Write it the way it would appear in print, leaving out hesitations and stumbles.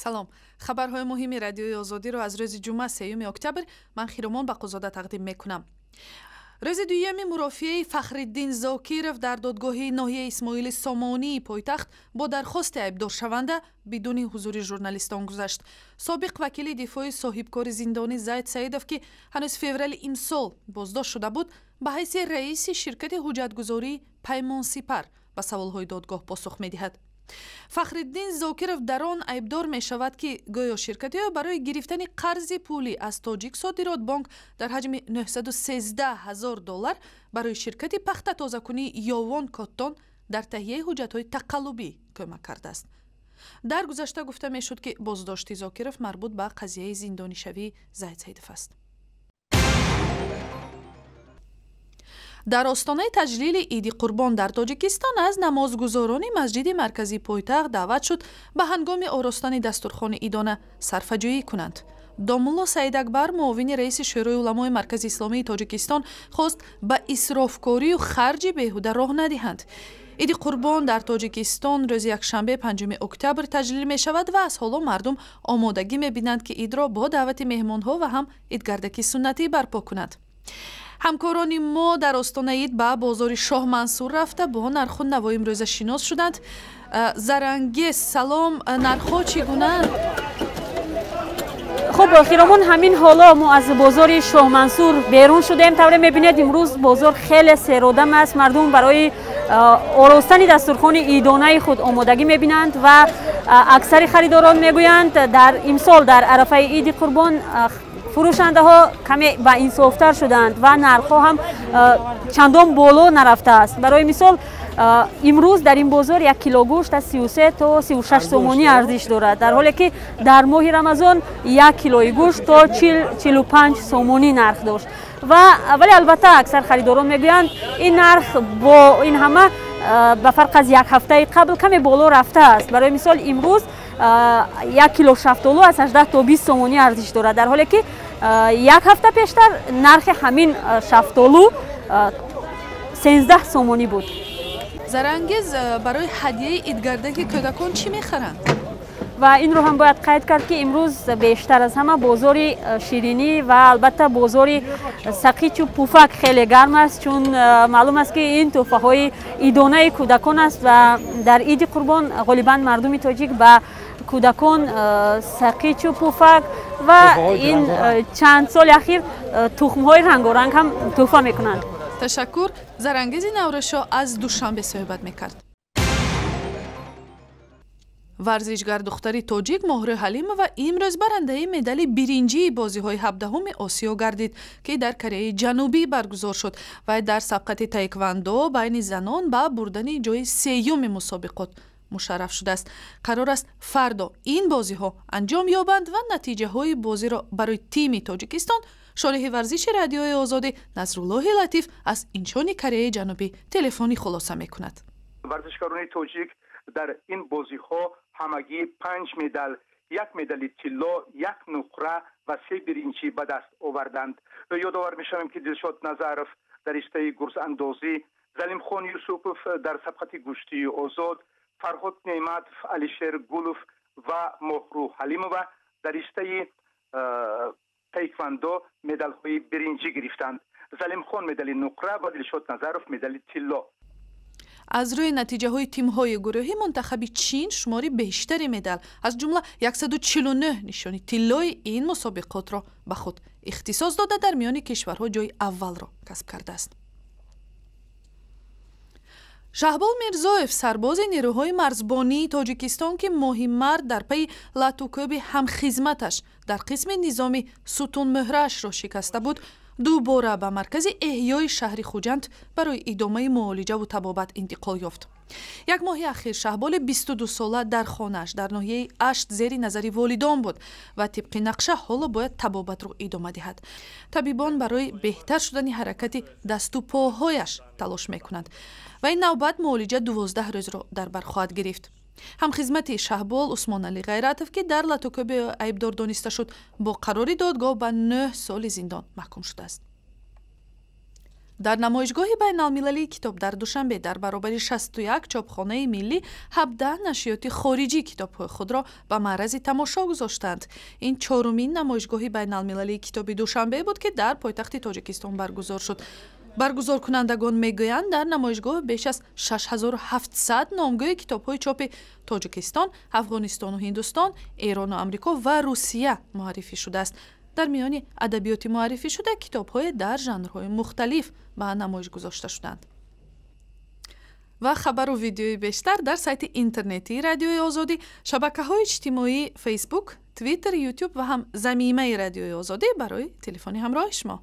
салом. хабарҳои муҳими радиои озодиро аз рӯзи ҷумъа 3 октябр ман Хиромон Бақозода тақдим мекунам. рӯзи дуюми мурофиаи Фахриддин Зокиров дар додгоҳи ноҳияи Исмоили Сомонии пойтахт бо дархости айбдоршаванда бидуни ҳузури журналистон гузашт. собиқ вакили дифои соҳибкори зиндонӣ Заид Саидов, ки ҳанӯз феврали имсол боздошт шуда буд, ба ҳайси раиси ширкати ҳуҷҷатгузории Паймонсипар ба саволҳои додгоҳ посух медиҳад. Фахриддин Зокиров дар он айбдор мешавад, ки гӯё ширкати ӯ барои гирифтани қарзи пулӣ аз Тоҷик Содирот банк дар ҳаҷми $913,000 барои ширкати пахта тозакунии Ёвон Коттон дар таҳияи ҳуҷҷатҳои тақаллубӣ кӯмак кардааст. дар гузашта гуфта мешуд, ки боздошти Зокиров марбут ба қазияи зиндонишавии Заид Саидов аст. дар остонаи таҷлили Иди Қурбон дар Тоҷикистон аз намозгузорони масҷиди марказии пойтахт даъват шуд ба ҳангоми оростани дастурхони идона сарфаҷӯӣ кунанд. Домулло Саидакбар, муовини раиси шӯрои уламои Маркази Исломии Тоҷикистон, хост ба исрофкорию харҷи беҳуда роҳ надиҳанд. Иди Қурбон дар Тоҷикистон рӯзи якшанбе 5 октябр таҷлил мешавад ва аз ҳоло мардум омодагӣ мебинанд, ки идро бо даъвати меҳмонҳо ва ҳам идгардаки суннатӣ барпо кунанд. ҳамкорони мо дар остонаи ид ба бозори Шоҳ Мансур рафта бо нарху наво имрӯза шинос шуданд. Зарангез, салом, нархҳо чӣ гунаанд? خب خیرامون همین حالا ما از بازار شاه منصور بیرون شدیم. طوری میبینید امروز بازار خیلی سرودم است. مردم برای آراستن دسترخوان عیدانه خود آمادگی میبینند و اکثر خریداران میگویند در امسال در عرفه عید قربان فروشنده ها کمی با انصافتر شدند و نرخ ها هم چندان بالا نرفته است. برای مثال امروز در این بازار 1 کیلو گوشت از 33 تا 36 سومانی ارزش دارد، در حالی که در ماه رمضان 1 کیلوی گوشت تا 45 سومانی نرخ داشت. ولی البته اکثر خریداران میگویند این نرخ با این همه به فرق از یک هفته قبل کمی بالا رفته است. برای مثال امروز 1 کیلو شفتالو از 18 تا 20 سومانی ارزش دارد، در حالی که یک هفته پیشتر نرخ همین شفتالو 13 سومانی بود. Зарангез, барои ҳадияи идгардаки кӯдакон чӣ мехаранд? و این رو هم باید قید کرد که امروز بیشتر از همه بازار شیرینی و البته بازار سقیچ و پوفک خیلی گرم است، چون معلوم است که این تحفه های عیدانه کودکان است و در عید قربان غالبا مردم تاجیک به کودکان سقیچ و پوفک و این چند سال اخیر تخم های رنگارنگ هم تحفه میکنند. تشکر. Зарангези Наврӯшо аз Душанбе суҳбат мекард. варзишгар духтари тоҷик Моҳрӯ Ҳалимова имрӯз барандаи медали биринҷии бозиҳои 17-уми Осиё гардид, ки дар Кореяи Ҷанубӣ баргузор шуд. Вай дар сабқати таеквондо байни занон ба бурдани ҷои 3-юми мусобиқот мушарраф шудааст. қарор аст фардо ин бозиҳо анҷом ёбанд ва натиҷаҳои бозиро барои тими Тоҷикистон шориҳи варзиши радиои озодӣ Назруллоҳи Латиф аз инчони Кореяи Ҷанубӣ телефонӣ хулоса мекунад. варзишгарони тоҷик дар ин бозиҳо ҳамагӣ 5 медал, 1 медали тилло, 1 нуқра ва 3 биринчӣ ба даст оварданд. ёдовар мешавем, ки Дилшод Назаров дар риштаи гурзандозӣ, Залимхон Юсупов дар сабқати гӯштии озод, Фарҳод Неъматов, Алишер Гулов ва Моҳрӯ Ҳалимова дар риштаи таеквондо медалҳои биринҷӣ гирифтанд. Залимхон медали нуқра ва Дилшод Назаров медали тилло. аз рӯи натиҷаҳои тимҳои гурӯҳӣ мунтахаби Чин шумори бештари медал, аз ҷумла 149 нишони тиллои ин мусобиқотро ба худ ихтисос дода дар миёни кишварҳо ҷойи аввалро касб кардааст. Шаҳбол Мирзоев, сарбози нерӯҳои марзбонии Тоҷикистон, ки моҳи март дар пайи латукӯби ҳамхизматаш дар қисми низоми сутунмӯҳраашро шикаста буд, дубора ба маркази эҳёи шаҳри Хуҷанд барои идомаи муолиҷаву табобат интиқол ёфт. як моҳи ахир Шаҳболи 22 сола дар хонааш дар ноҳияи Ашт зери назари волидон буд ва тибқи нақша ҳоло бояд табобатро идома диҳад. табибон барои беҳтар шудани ҳаракати дасту поҳояш талош мекунанд ва ин навбат муолиҷа 12 рӯзро дар бар хоҳад гирифт. ҳамхизмати Шаҳбол Усмонали Ғайратов, ки дар латукӯби айбдор дониста шуд, бо қарори додгоҳ ба 9 соли зиндон маҳкум шудааст. дар намоишгоҳи байналмилалии китоб дар душанбе дар баробари 61 чопхонаи миллӣ 17 нашриёти хориҷӣ китобҳои худро ба маърази тамошо гузоштанд. Ин чорумин намоишгоҳи байналмилалии китоби душанбе буд, ки дар пойтахти Тоҷикистон баргузор шуд. баргузоркунандагон мегӯянд, дар намоишгоҳ беш аз 6700 номгӯи китобҳои чопи Тоҷикистон, Афғонистону Ҳиндустон, Эрону Амрико ва Русия муаррифӣ шудааст. дар миёни адабиёти муаррифӣ шуда китобҳое дар жанрҳои мухталиф ба намоиш гузошта шуданд. ва хабару видеои бештар дар сайти интернетии Радиои Озодӣ, шабакаҳои иҷтимоӣ Facebook, Twitter, YouTube ва ҳам замимаи Радиои Озодӣ барои телефони ҳамроҳи шумо.